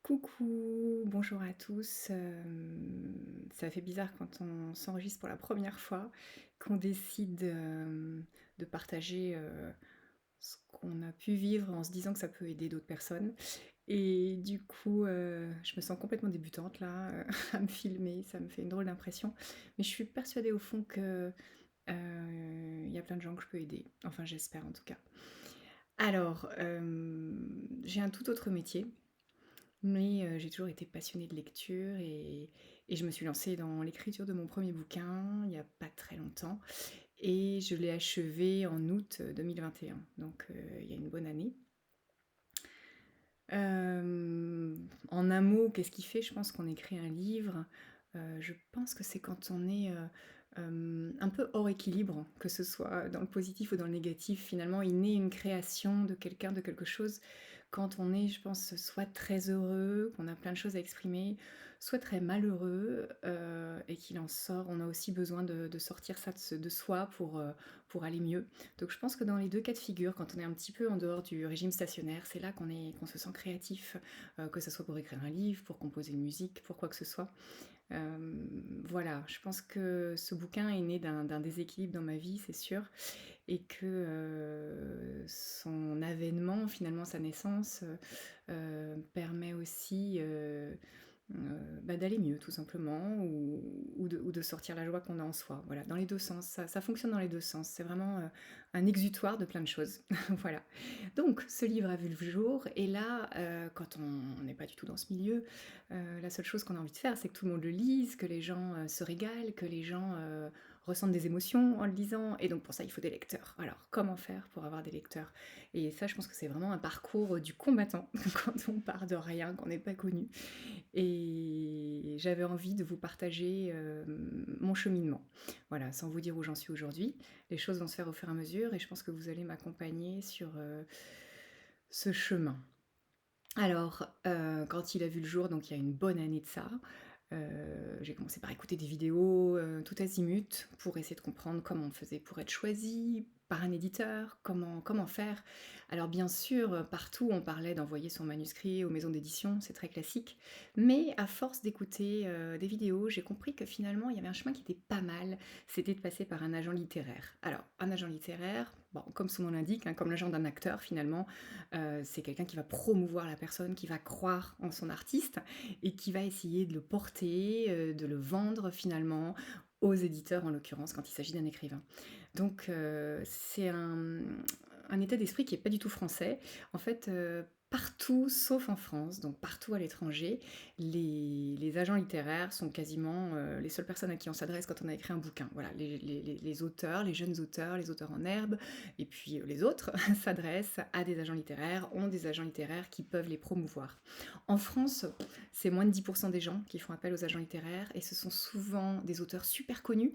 Coucou, bonjour à tous. Ça fait bizarre quand on s'enregistre pour la première fois, qu'on décide de partager ce qu'on a pu vivre en se disant que ça peut aider d'autres personnes. Et du coup, je me sens complètement débutante là, à me filmer, ça me fait une drôle d'impression. Mais je suis persuadée au fond que il y a plein de gens que je peux aider. Enfin, j'espère en tout cas. Alors, j'ai un tout autre métier. Mais j'ai toujours été passionnée de lecture et je me suis lancée dans l'écriture de mon premier bouquin, il y a pas très longtemps et je l'ai achevé en août, 2021, donc il y a une bonne année. En un mot, qu'est-ce qui fait, je pense, qu'on écrit un livre? Je pense que c'est quand on est, un peu hors équilibre, que ce soit dans le positif ou dans le négatif. Finalement, il naît une création de quelqu'un, de quelque chose, quand on est, je pense, soit très heureux, qu'on a plein de choses à exprimer, soit très malheureux, et qu'il en sort on a aussi besoin de sortir ça de soi pour aller mieux. Donc je pense que dans les 2 cas de figure, quand on est un petit peu en dehors du régime stationnaire, c'est là qu'on se sent créatif, que ça soit pour écrire un livre, pour composer une musique, pour quoi que ce soit. Voilà, je pense que ce bouquin est né d'un déséquilibre dans ma vie, c'est sûr, et que, son avènement, finalement sa naissance, permet aussi, d'aller mieux tout simplement ou de sortir la joie qu'on a en soi. Voilà, dans les 2 sens, ça fonctionne dans les 2 sens. C'est vraiment, un exutoire de plein de choses. Voilà. Donc ce livre a vu le jour et là, quand on n'est pas du tout dans ce milieu, la seule chose qu'on a envie de faire, c'est que tout le monde le lise, que les gens, se régalent, que les gens, ressentent des émotions en le lisant et donc pour ça, il faut des lecteurs. Alors comment faire pour avoir des lecteurs? Et ça, je pense que c'est vraiment un parcours, du combattant quand on part de rien, qu'on n'est pas connu et j'avais envie de vous partager, mon cheminement. Voilà, sans vous dire où j'en suis aujourd'hui. Les choses vont se faire au fur et à mesure et je pense que vous allez m'accompagner sur, ce chemin. Alors, quand il a vu le jour, donc il y a une bonne année de ça, j'ai commencé par écouter des vidéos, tout azimut pour essayer de comprendre comment on faisait pour être choisi par un éditeur, comment faire. Alors bien sûr, partout on parlait d'envoyer son manuscrit aux maisons d'édition, c'est très classique, mais à force d'écouter, des vidéos, j'ai compris que finalement il y avait un chemin qui était pas mal, c'était de passer par un agent littéraire. Alors, un agent littéraire, bon, comme son nom l'indique, hein, comme l'agent d'un acteur finalement, c'est quelqu'un qui va promouvoir la personne, qui va croire en son artiste et qui va essayer de le porter, de le vendre finalement aux éditeurs, en l'occurrence, quand il s'agit d'un écrivain. Donc c'est un état d'esprit qui est pas du tout français. En fait, partout sauf en France, donc partout à l'étranger, les agents littéraires sont quasiment, les seules personnes à qui on s'adresse quand on a écrit un bouquin. Voilà, les auteurs, les jeunes auteurs, les auteurs en herbe et puis, les autres s'adressent à des agents littéraires, ont des agents littéraires qui peuvent les promouvoir. En France, c'est moins de 10 des gens qui font appel aux agents littéraires et ce sont souvent des auteurs super connus,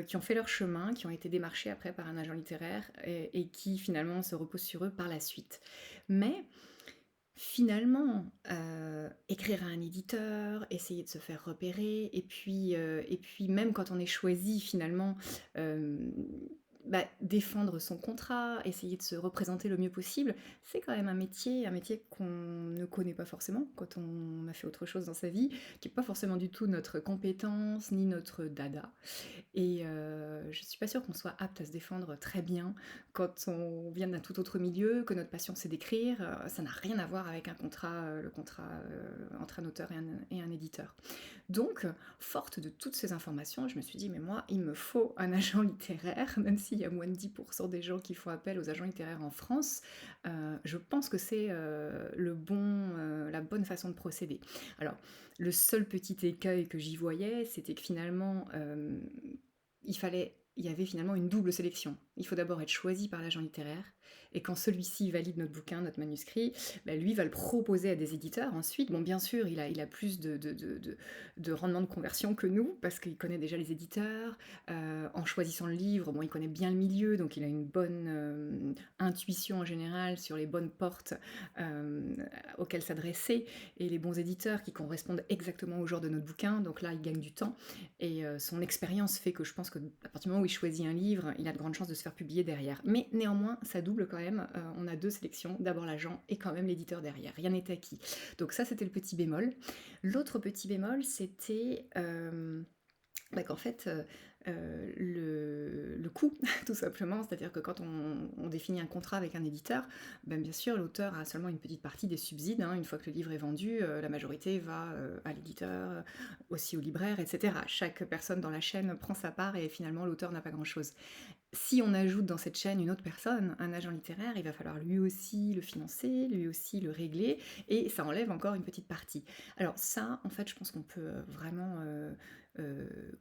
qui ont fait leur chemin, qui ont été démarchés après par un agent littéraire et qui finalement se reposent sur eux par la suite. Mais finalement, écrire à un éditeur, essayer de se faire repérer et puis même quand on est choisi finalement, hem, défendre son contrat, essayer de se représenter le mieux possible, c'est quand même un métier qu'on ne connaît pas forcément quand on a fait autre chose dans sa vie, qui est pas forcément du tout notre compétence ni notre dada. Et je suis pas sûre qu'on soit apte à se défendre très bien quand on vient d'un tout autre milieu, que notre passion c'est d'écrire, ça n'a rien à voir avec un contrat, le contrat, entre un auteur et un éditeur. Donc, forte de toutes ces informations, je me suis dit: «Mais moi, il me faut un agent littéraire», même s'il y a moins de 10 des gens qui font appel aux agents littéraires en France, je pense que c'est, la bonne façon de procéder. Alors, le seul petit écueil que j'y voyais, c'était que finalement, il y avait finalement une double sélection. Il faut d'abord être choisi par l'agent littéraire et quand celui-ci valide notre bouquin, notre manuscrit, lui va le proposer à des éditeurs ensuite. Bon, bien sûr, il a plus de rendement de conversion que nous parce qu'il connaît déjà les éditeurs. En choisissant le livre, bon, il connaît bien le milieu, donc il a une bonne, intuition en général sur les bonnes portes, auxquelles s'adresser et les bons éditeurs qui correspondent exactement au genre de notre bouquin. Donc là, il gagne du temps et son expérience fait que je pense qu'à partir du moment où il choisit un livre, il a de grandes chances de se faire publier derrière. Mais néanmoins, ça double quand même, on a 2 sélections, d'abord l'agent et quand même l'éditeur derrière, rien n'est acquis. Donc ça, c'était le petit bémol. L'autre petit bémol, c'était, bah, qu'en fait, le coût tout simplement, c'est-à-dire que quand on définit un contrat avec un éditeur, ben, bien sûr l'auteur a seulement une petite partie des subsides, hein. Une fois que le livre est vendu, la majorité va, à l'éditeur, aussi au libraire et cetera. Chaque personne dans la chaîne prend sa part et finalement l'auteur n'a pas grand-chose. Si on ajoute dans cette chaîne une autre personne, un agent littéraire, il va falloir lui aussi le financer, lui aussi le régler, et ça enlève encore une petite partie. Alors ça, en fait, je pense qu'on peut vraiment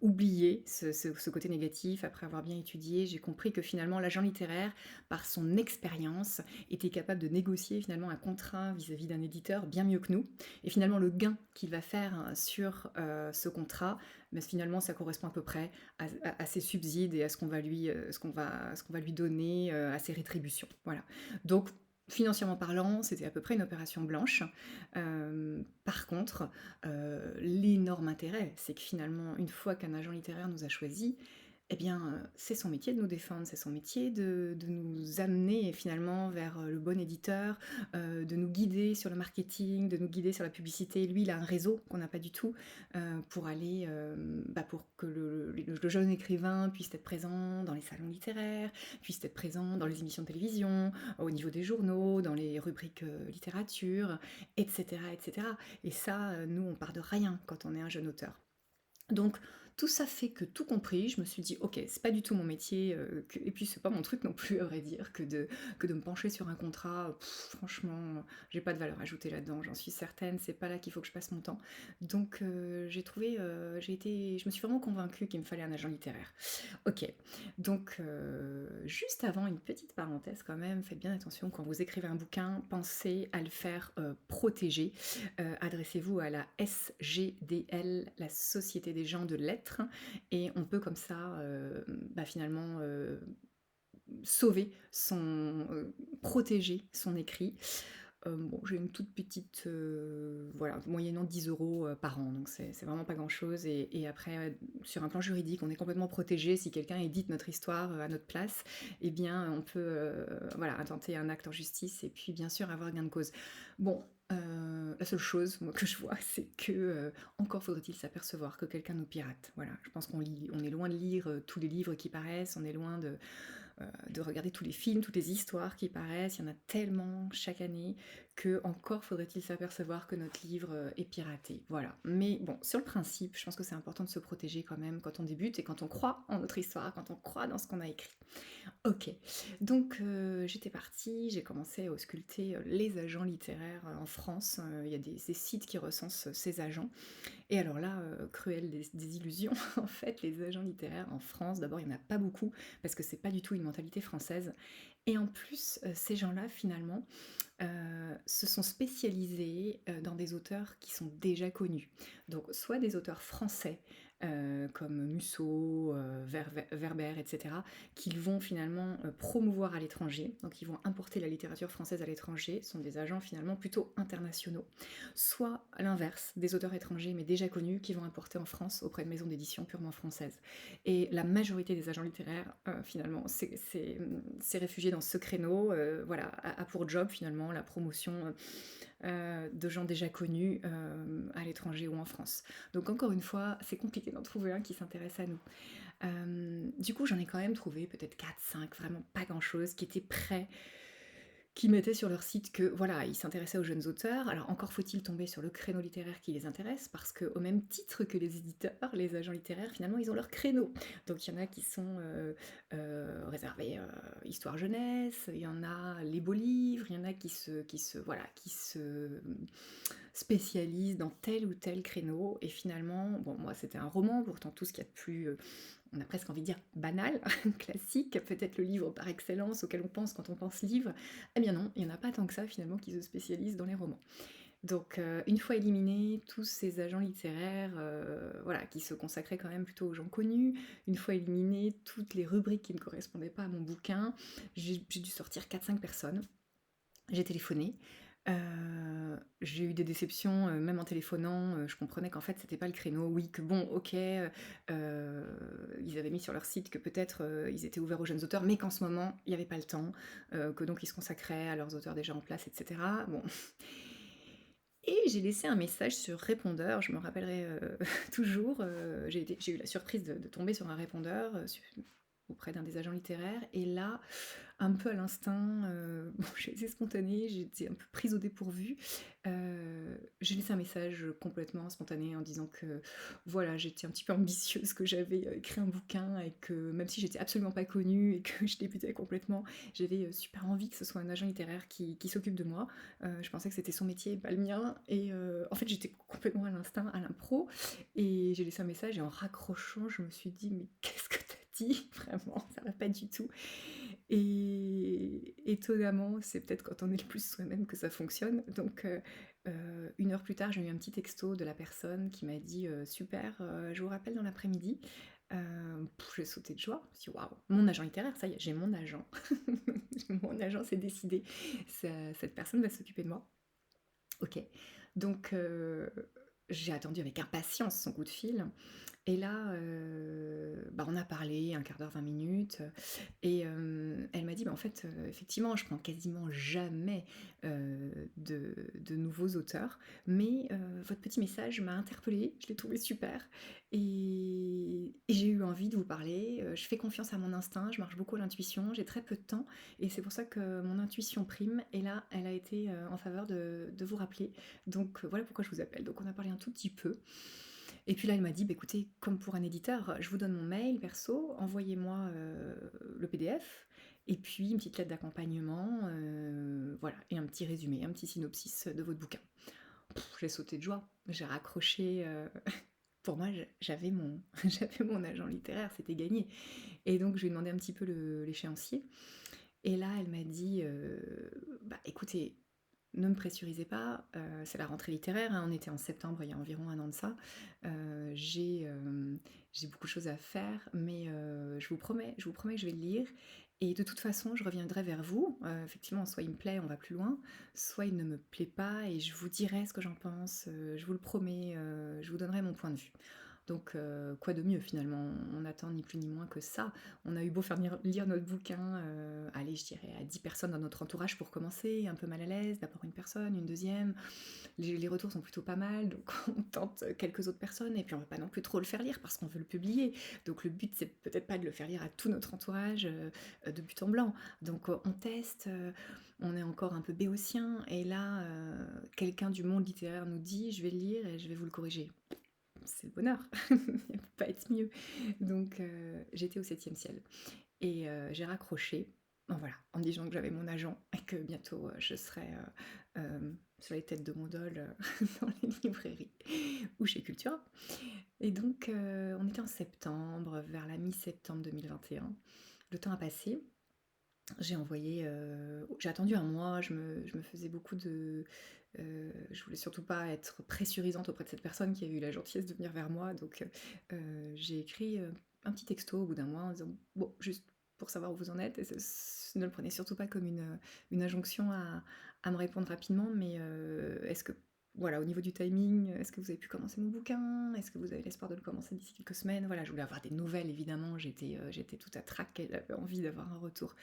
oublier ce côté négatif. Après avoir bien étudié, j'ai compris que finalement l'agent littéraire, par son expérience, était capable de négocier finalement un contrat vis-à-vis d'un éditeur bien mieux que nous. Et finalement, le gain qu'il va faire sur ce contrat, ben, finalement, ça correspond à peu près à ses subsides et à ce qu'on va lui donner, à ses rétributions. Voilà. Donc, financièrement parlant, c'était à peu près une opération blanche. Par contre, l'énorme intérêt, c'est que finalement, une fois qu'un agent littéraire nous a choisis, eh bien, c'est son métier de nous défendre, c'est son métier de nous amener finalement vers le bon éditeur, de nous guider sur le marketing, de nous guider sur la publicité. Lui, il a un réseau qu'on n'a pas du tout, pour aller, bah, pour que le jeune écrivain puisse être présent dans les salons littéraires, puisse être présent dans les émissions de télévision, au niveau des journaux, dans les rubriques littérature, etc., etc. Et ça, nous, on part de rien quand on est un jeune auteur. Donc tout ça fait que tout compris, je me suis dit ok, c'est pas du tout mon métier, et puis c'est pas mon truc non plus à vrai dire que de me pencher sur un contrat. Franchement, j'ai pas de valeur ajoutée là-dedans, j'en suis certaine, c'est pas là qu'il faut que je passe mon temps. Donc je me suis vraiment convaincue qu'il me fallait un agent littéraire. Ok, donc juste avant une petite parenthèse quand même, faites bien attention quand vous écrivez un bouquin, pensez à le faire protéger. Adressez-vous à la SGDL, la Société des gens de lettres, et on peut comme ça bah, finalement sauver protéger son écrit. Bon, j'ai une toute petite, voilà, moyennant 10 € par an, donc c'est vraiment pas grand-chose. Et après, sur un plan juridique, on est complètement protégé. Si quelqu'un édite notre histoire à notre place, eh bien, on peut voilà, intenter un acte en justice et puis bien sûr avoir gain de cause. Bon, la seule chose, moi, que je vois, c'est que encore faudrait-il s'apercevoir que quelqu'un nous pirate. Voilà, je pense on est loin de lire tous les livres qui paraissent, on est loin de regarder tous les films, toutes les histoires qui paraissent, il y en a tellement chaque année que encore faudrait-il s'apercevoir que notre livre est piraté. Voilà. Mais bon, sur le principe, je pense que c'est important de se protéger quand même quand on débute et quand on croit en notre histoire, quand on croit dans ce qu'on a écrit. Ok, donc j'étais partie, j'ai commencé à ausculter les agents littéraires en France. Il y a des sites qui recensent ces agents. Et alors là, cruelle des illusions, en fait, les agents littéraires en France, d'abord, il n'y en a pas beaucoup, parce que c'est pas du tout une mentalité française. Et en plus, ces gens-là, finalement, se sont spécialisés dans des auteurs qui sont déjà connus. Donc, soit des auteurs français, comme Musso, Werber, etc., qu'ils vont finalement promouvoir à l'étranger. Donc, ils vont importer la littérature française à l'étranger, ce sont des agents finalement plutôt internationaux. Soit à l'inverse, des auteurs étrangers mais déjà connus qui vont importer en France auprès de maisons d'édition purement françaises. Et la majorité des agents littéraires, finalement, c'est réfugié dans ce créneau, voilà, a pour job finalement la promotion de gens déjà connus à l'étranger ou en France. Donc encore une fois, c'est compliqué d'en trouver un qui s'intéresse à nous. Du coup, j'en ai quand même trouvé peut-être 4, 5, vraiment pas grand-chose, qui étaient prêts, qui mettaient sur leur site que voilà, ils s'intéressaient aux jeunes auteurs. Alors encore faut-il tomber sur le créneau littéraire qui les intéresse, parce que au même titre que les éditeurs, les agents littéraires, finalement, ils ont leur créneau. Donc il y en a qui sont réservés histoire jeunesse, il y en a les beaux livres, il y en a qui se spécialisent dans tel ou tel créneau. Et finalement, bon, moi c'était un roman, pourtant tout ce qu'il y a de plus on a presque envie de dire banal, classique, peut-être le livre par excellence auquel on pense quand on pense livre, eh bien non, il n'y en a pas tant que ça finalement qui se spécialisent dans les romans. Donc une fois éliminés tous ces agents littéraires voilà, qui se consacraient quand même plutôt aux gens connus, une fois éliminés toutes les rubriques qui ne correspondaient pas à mon bouquin, j'ai dû sortir 4, 5 personnes, j'ai téléphoné, j'ai eu des déceptions, même en téléphonant, je comprenais qu'en fait, c'était pas le créneau. Oui, que bon, OK, ils avaient mis sur leur site que peut-être, ils étaient ouverts aux jeunes auteurs, mais qu'en ce moment, il y avait pas le temps, que donc ils se consacraient à leurs auteurs déjà en place et cetera. Bon et j'ai laissé un message sur répondeur, je me rappellerai, toujours, j'ai eu la surprise de tomber sur un répondeur, auprès d'un des agents littéraires et là, un peu à l'instinct, bon, j'ai été spontanée, j'ai été un peu prise au dépourvu. J'ai laissé un message complètement spontané en disant que voilà, j'étais un petit peu ambitieuse, que j'avais écrit un bouquin et que même si j'étais absolument pas connue et que je débutais complètement, j'avais super envie que ce soit un agent littéraire qui s'occupe de moi. Je pensais que c'était son métier, pas le mien. Et en fait, j'étais complètement à l'instinct, à l'impro. Et j'ai laissé un message et en raccrochant, je me suis dit, mais qu'est-ce que t'as dit? Vraiment, ça va pas du tout. Et étonnamment, c'est peut-être quand on est le plus soi-même que ça fonctionne. Donc, 1 heure plus tard, j'ai eu un petit texto de la personne qui m'a dit super, je vous rappelle dans l'après-midi. J'ai sauté de joie. Je me suis dit, waouh, mon agent littéraire, ça y est, j'ai mon agent. Mon agent s'est décidé. Cette personne va s'occuper de moi. Ok. Donc, j'ai attendu avec impatience son coup de fil. Et là, bah, on a parlé un quart d'heure, 20 minutes, et elle m'a dit: «Bah, en fait, effectivement, je prends quasiment jamais, de nouveaux auteurs, mais votre petit message m'a interpellée, je l'ai trouvé super et j'ai eu envie de vous parler, je fais confiance à mon instinct, je marche beaucoup à l'intuition, j'ai très peu de temps et c'est pour ça que mon intuition prime et là, elle a été, en faveur de vous rappeler, donc voilà pourquoi je vous appelle». Donc on a parlé un tout petit peu et puis là, elle m'a dit: «Bah, écoutez, comme pour un éditeur, je vous donne mon mail perso, envoyez-moi, le PDF et puis une petite lettre d'accompagnement, voilà et un petit résumé, un petit synopsis de votre bouquin». J'ai sauté de joie, j'ai raccroché, pour moi, j'avais mon j'avais mon agent littéraire, c'était gagné et donc je lui ai demandé un petit peu l'échéancier et là, elle m'a dit, «Bah, écoutez, ne me pressurisez pas, c'est la rentrée littéraire, hein, on était en septembre, il y a environ 1 an de ça. J'ai beaucoup de choses à faire, mais je vous promets que je vais le lire et de toute façon, je reviendrai vers vous. Effectivement, soit il me plaît, on va plus loin, soit il ne me plaît pas et je vous dirai ce que j'en pense, je vous le promets, je vous donnerai mon point de vue». Donc, quoi de mieux finalement? On attend ni plus ni moins que ça. On a eu beau faire lire notre bouquin, allez, je dirais à 10 personnes dans notre entourage pour commencer, un peu mal à l'aise, d'abord une personne, une deuxième. Les retours sont plutôt pas mal, donc on tente quelques autres personnes, et puis on veut pas non plus trop le faire lire parce qu'on veut le publier. Donc le but, c'est peut-être pas de le faire lire à tout notre entourage de but en blanc. Donc on teste, on est encore un peu béotien, et là, quelqu'un du monde littéraire nous dit: «Je vais le lire et je vais vous le corriger». C'est le bonheur, il ne peut pas être mieux. Donc j'étais au septième ciel et j'ai raccroché, bon voilà, en me disant que j'avais mon agent et que bientôt je serais sur les têtes de gondole dans les librairies ou chez Cultura. Et donc on était en septembre, vers la mi-septembre 2021. Le temps a passé, j'ai attendu un mois, je me faisais beaucoup de... je voulais surtout pas être pressurisante auprès de cette personne qui a eu la gentillesse de venir vers moi, donc j'ai écrit un petit texto au bout d'un mois en disant bon, juste pour savoir où vous en êtes, et ne le prenez surtout pas comme une injonction à me répondre rapidement, mais est-ce que voilà, au niveau du timing, est-ce que vous avez pu commencer mon bouquin? Est-ce que vous avez l'espoir de le commencer d'ici quelques semaines? Voilà, je voulais avoir des nouvelles, évidemment, j'étais tout à trac, elle avait envie d'avoir un retour.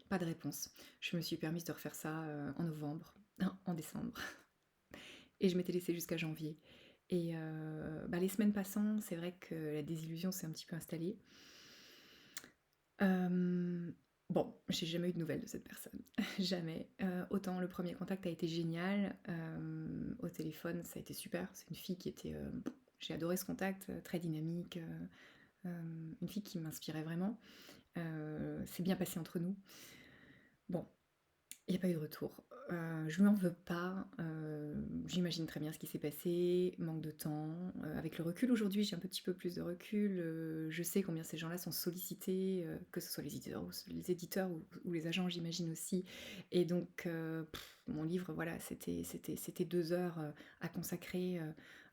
Pas de réponse. Je me suis permise de refaire ça en novembre, non, en décembre. Et je m'étais laissée jusqu'à janvier. Et bah, les semaines passant, c'est vrai que la désillusion s'est un petit peu installée. Bon, j'ai jamais eu de nouvelles de cette personne. Jamais. Autant le premier contact a été génial, au téléphone, ça a été super. C'est une fille qui était... j'ai adoré ce contact, très dynamique, une fille qui m'inspirait vraiment. C'est bien passé entre nous. Bon, il n'y a pas eu de retour. Je lui en veux pas, j'imagine très bien ce qui s'est passé, manque de temps. Avec le recul aujourd'hui, j'ai un petit peu plus de recul, je sais combien ces gens-là sont sollicités, que ce soit les éditeurs ou les agents, j'imagine aussi. Et donc, mon livre, voilà, c'était 2 heures, à consacrer,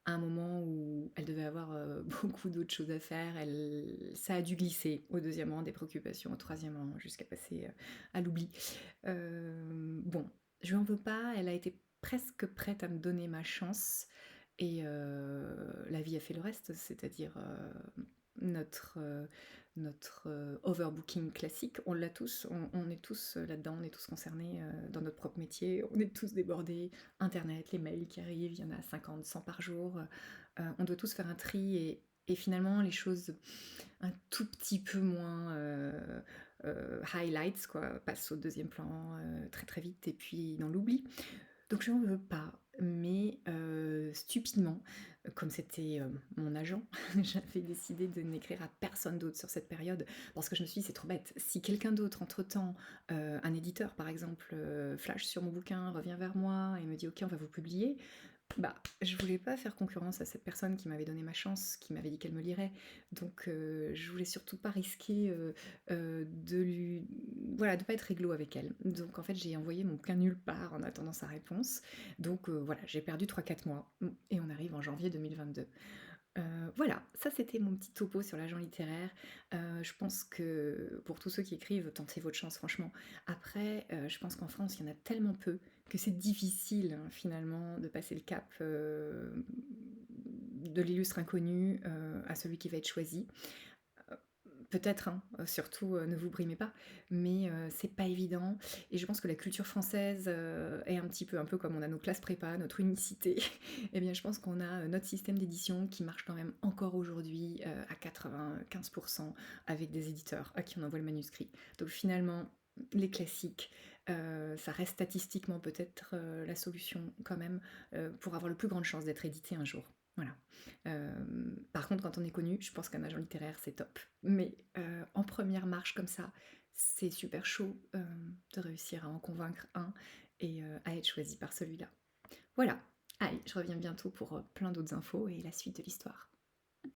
à un moment où elle devait avoir, beaucoup d'autres choses à faire. Ça a dû glisser au deuxième rang des préoccupations, au troisième rang, jusqu'à passer, à l'oubli. Bon, je lui en veux pas, elle a été presque prête à me donner ma chance et la vie a fait le reste, c'est-à-dire, notre, overbooking classique, on l'a tous, on est tous, là-dedans, on est tous concernés, dans notre propre métier, on est tous débordés. Internet, les mails qui arrivent, il y en a 50, 100 par jour, on doit tous faire un tri et finalement les choses un tout petit peu moins, highlights quoi, passent au deuxième plan, très, très vite et puis dans l'oubli. Donc je n'en veux pas, mais stupidement, comme c'était, mon agent, j'avais décidé de n'écrire à personne d'autre sur cette période parce que je me suis dit: «C'est trop bête, si quelqu'un d'autre entre-temps, un éditeur par exemple, flash sur mon bouquin, revient vers moi et me dit: "OK, on va vous publier"», bah, je voulais pas faire concurrence à cette personne qui m'avait donné ma chance, qui m'avait dit qu'elle me lirait. Donc je voulais surtout pas risquer, de lui voilà, de pas être réglo avec elle. Donc en fait, j'ai envoyé mon bouquin nulle part en attendant sa réponse. Donc voilà, j'ai perdu 3 4 mois, et on arrive en janvier 2022. Voilà, ça c'était mon petit topo sur l'agent littéraire. Je pense que pour tous ceux qui écrivent, tentez votre chance franchement. Après, je pense qu'en France, il y en a tellement peu que c'est difficile, hein, finalement de passer le cap, de l'illustre inconnu, à celui qui va être choisi. Heu, Peut-être, hein, surtout, ne vous brimez pas, mais c'est pas évident et je pense que la culture française, est un peu comme on a nos classes prépa, notre unicité et bien je pense qu'on a, notre système d'édition qui marche quand même encore aujourd'hui, à 95 avec des éditeurs à qui on envoie le manuscrit. Donc finalement, les classiques, ça reste statistiquement peut-être, la solution quand même, pour avoir le plus grande chance d'être édité un jour. Voilà. Par contre, quand on est connu, je pense qu'un agent littéraire, c'est top. Mais en première marche comme ça, c'est super chaud, de réussir à en convaincre un et à être choisi par celui-là. Voilà. Allez, je reviens bientôt pour, plein d'autres infos et la suite de l'histoire.